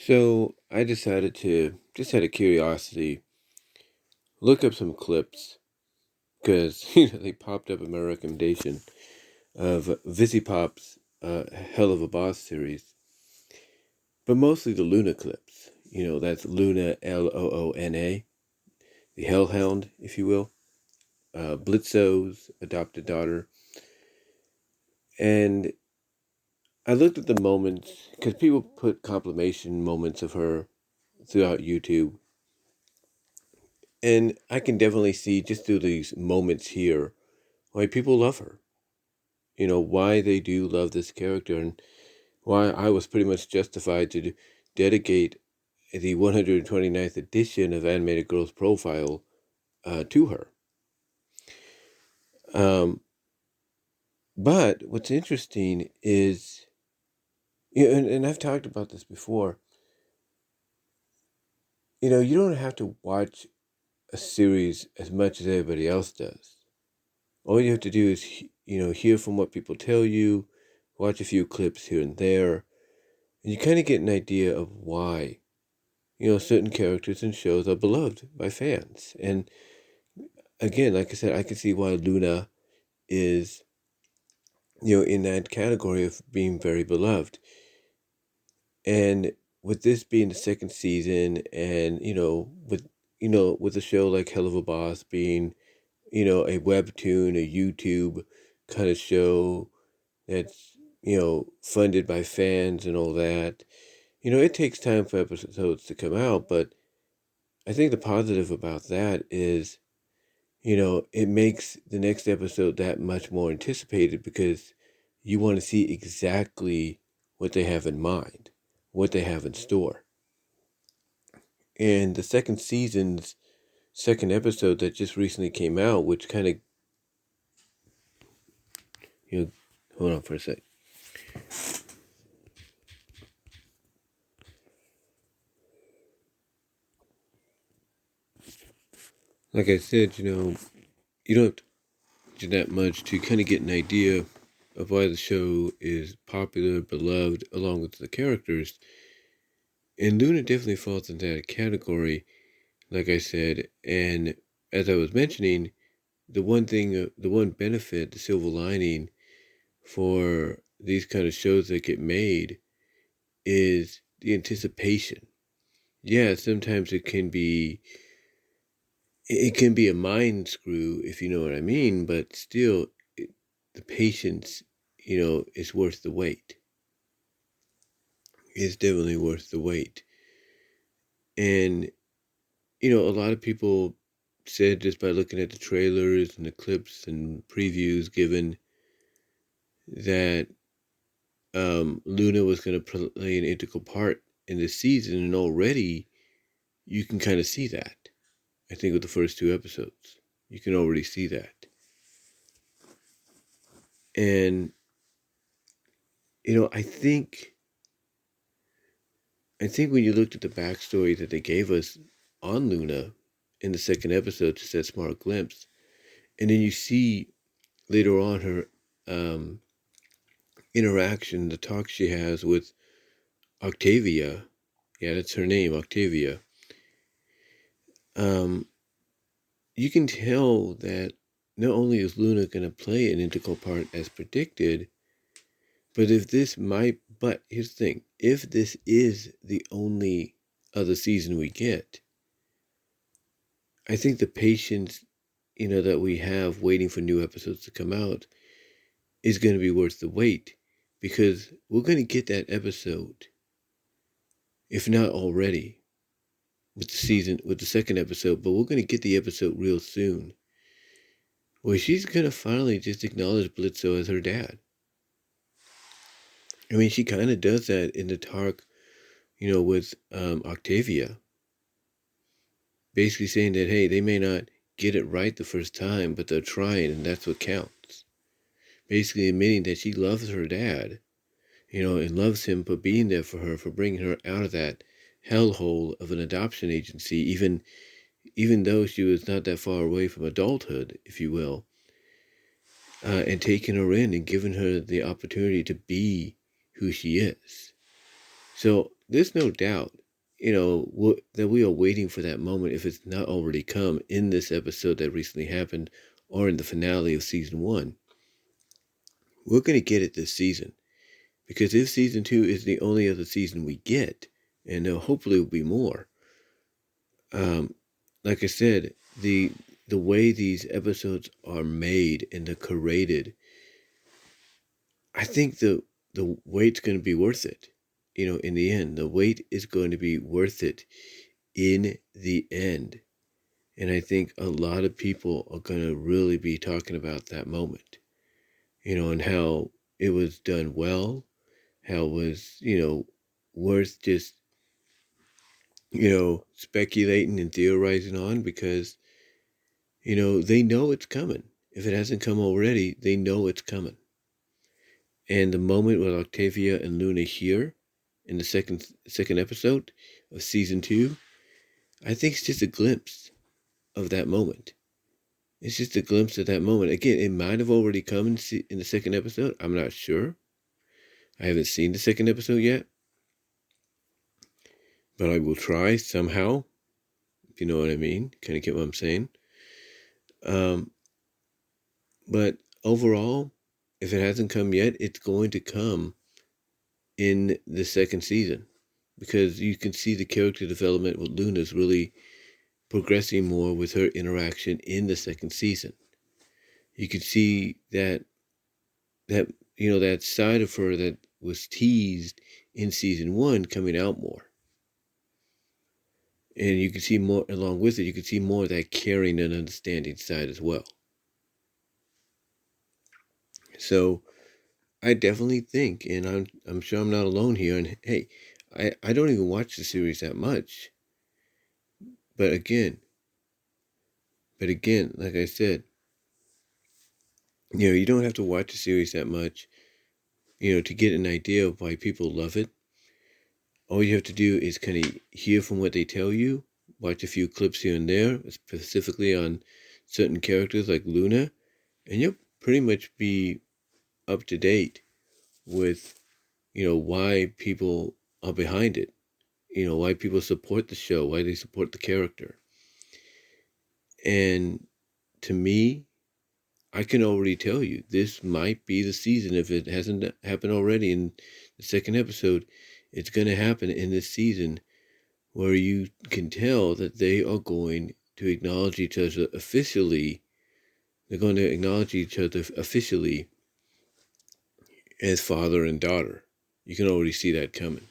So I decided to, just out of curiosity, look up some clips because they popped up in my recommendation of Pop's Hell of a Boss series, but mostly the Loona clips. That's Loona, Loona, the Hellhound, if you will, Blitzo's adopted daughter. And I looked at the moments because people put complimation moments of her throughout YouTube. And I can definitely see just through these moments here why people love her. Why they do love this character and why I was pretty much justified to dedicate the 129th edition of Animated Girl's Profile to her. But what's interesting is, and I've talked about this before, you don't have to watch a series as much as everybody else does. All you have to do is, hear from what people tell you, watch a few clips here and there, and you kind of get an idea of why, certain characters and shows are beloved by fans. And again, like I said, I can see why Loona is, in that category of being very beloved. And with this being the second season and, with a show like Helluva Boss being, a webtoon, a YouTube kind of show that's, funded by fans and all that, it takes time for episodes to come out, but I think the positive about that is, it makes the next episode that much more anticipated because you want to see exactly what they have in mind, what they have in store. And the second season's second episode that just recently came out, which kind of, hold on for a sec. Like I said, you don't have to do that much to kind of get an idea of why the show is popular, beloved, along with the characters. And Loona definitely falls into that category, like I said. And as I was mentioning, the one benefit, the silver lining for these kind of shows that get made is the anticipation. Yeah, sometimes it can be a mind screw, if you know what I mean, but still, the patience, is worth the wait. It's definitely worth the wait. And, a lot of people said just by looking at the trailers and the clips and previews given that Loona was going to play an integral part in this season, and already you can kind of see that. I think with the first two episodes, you can already see that. And, I think when you looked at the backstory that they gave us on Loona in the second episode, just that smart glimpse, and then you see later on her interaction, the talk she has with Octavia. Yeah, that's her name, Octavia. You can tell that not only is Loona going to play an integral part as predicted, but here's the thing, if this is the only other season we get, I think the patience, that we have waiting for new episodes to come out is going to be worth the wait, because we're going to get that episode, if not already, with the second episode, but we're going to get the episode real soon, where she's going to finally just acknowledge Blitzo as her dad. I mean, she kind of does that in the talk, with Octavia. Basically saying that, hey, they may not get it right the first time, but they're trying, and that's what counts. Basically admitting that she loves her dad, and loves him for being there for her, for bringing her out of that hellhole of an adoption agency, even though she was not that far away from adulthood, if you will, and taking her in and giving her the opportunity to be who she is. So there's no doubt, that we are waiting for that moment if it's not already come in this episode that recently happened or in the finale of season 1. We're going to get it this season. Because if season 2 is the only other season we get, and hopefully will be more, like I said, the way these episodes are made and they're curated, I think the wait's going to be worth it. In the end, the wait is going to be worth it in the end. And I think a lot of people are going to really be talking about that moment, and how it was done well, how it was, worth just, speculating and theorizing on because, they know it's coming. If it hasn't come already, they know it's coming. And the moment with Octavia and Loona here in the second episode of season 2, I think it's just a glimpse of that moment. It's just a glimpse of that moment. Again, it might have already come in the second episode. I'm not sure. I haven't seen the second episode yet. But I will try somehow. If you know what I mean. Kind of get what I'm saying. But overall, if it hasn't come yet, it's going to come in the second season. Because you can see the character development with Loona is really progressing more with her interaction in the second season. You can see that side of her that was teased in season 1 coming out more. And you can see more, along with it, you can see more of that caring and understanding side as well. So I definitely think, and I'm sure I'm not alone here, and hey, I don't even watch the series that much. But again, like I said, you don't have to watch the series that much, to get an idea of why people love it. All you have to do is kind of hear from what they tell you, watch a few clips here and there, specifically on certain characters like Loona, and you'll pretty much be up to date with, why people are behind it, why people support the show, why they support the character. And to me, I can already tell you, this might be the season. If it hasn't happened already in the second episode, it's going to happen in this season where you can tell that they are going to acknowledge each other officially. They're going to acknowledge each other officially as father and daughter. You can already see that coming.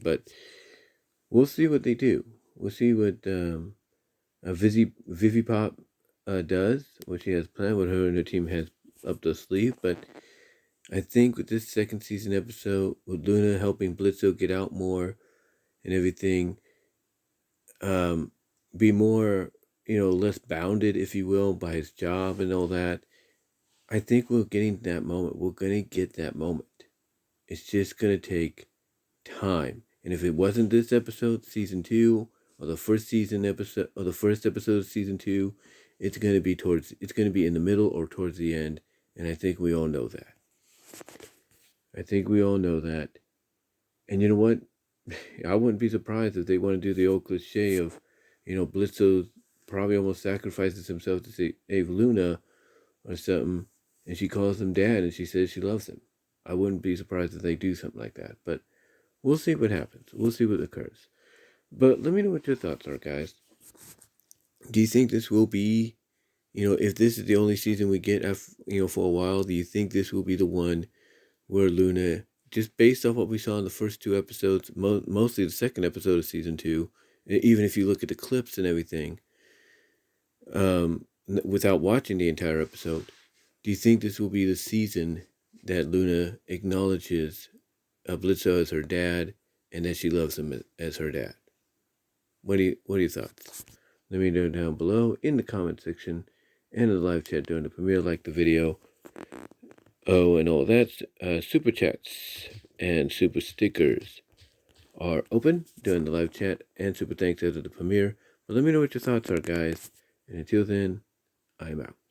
But we'll see what they do. We'll see what Vivi Pop does, what she has planned, what her and her team has up their sleeve. But I think with this second season episode, with Loona helping Blitzo get out more and everything, be more, less bounded, if you will, by his job and all that, I think we're getting that moment. We're going to get that moment. It's just going to take time. And if it wasn't this episode, season 2, or the first episode of season 2, it's going to be in the middle or towards the end. And I think we all know that. And you know what? I wouldn't be surprised if they want to do the old cliche of, Blitzo probably almost sacrifices himself to save Loona or something. And she calls him dad and she says she loves him. I wouldn't be surprised if they do something like that. But we'll see what happens. We'll see what occurs. But let me know what your thoughts are, guys. Do you think this will be, if this is the only season we get, for a while, do you think this will be the one where Loona, just based off what we saw in the first 2 episodes, mostly the second episode of season 2, even if you look at the clips and everything, without watching the entire episode, do you think this will be the season that Loona acknowledges Blitzo as her dad and that she loves him as her dad? What are your thoughts? Let me know down below in the comment section and in the live chat during the premiere. Like the video. Oh, and all that. Super chats and super stickers are open during the live chat, and super thanks after the premiere. But let me know what your thoughts are, guys. And until then, I'm out.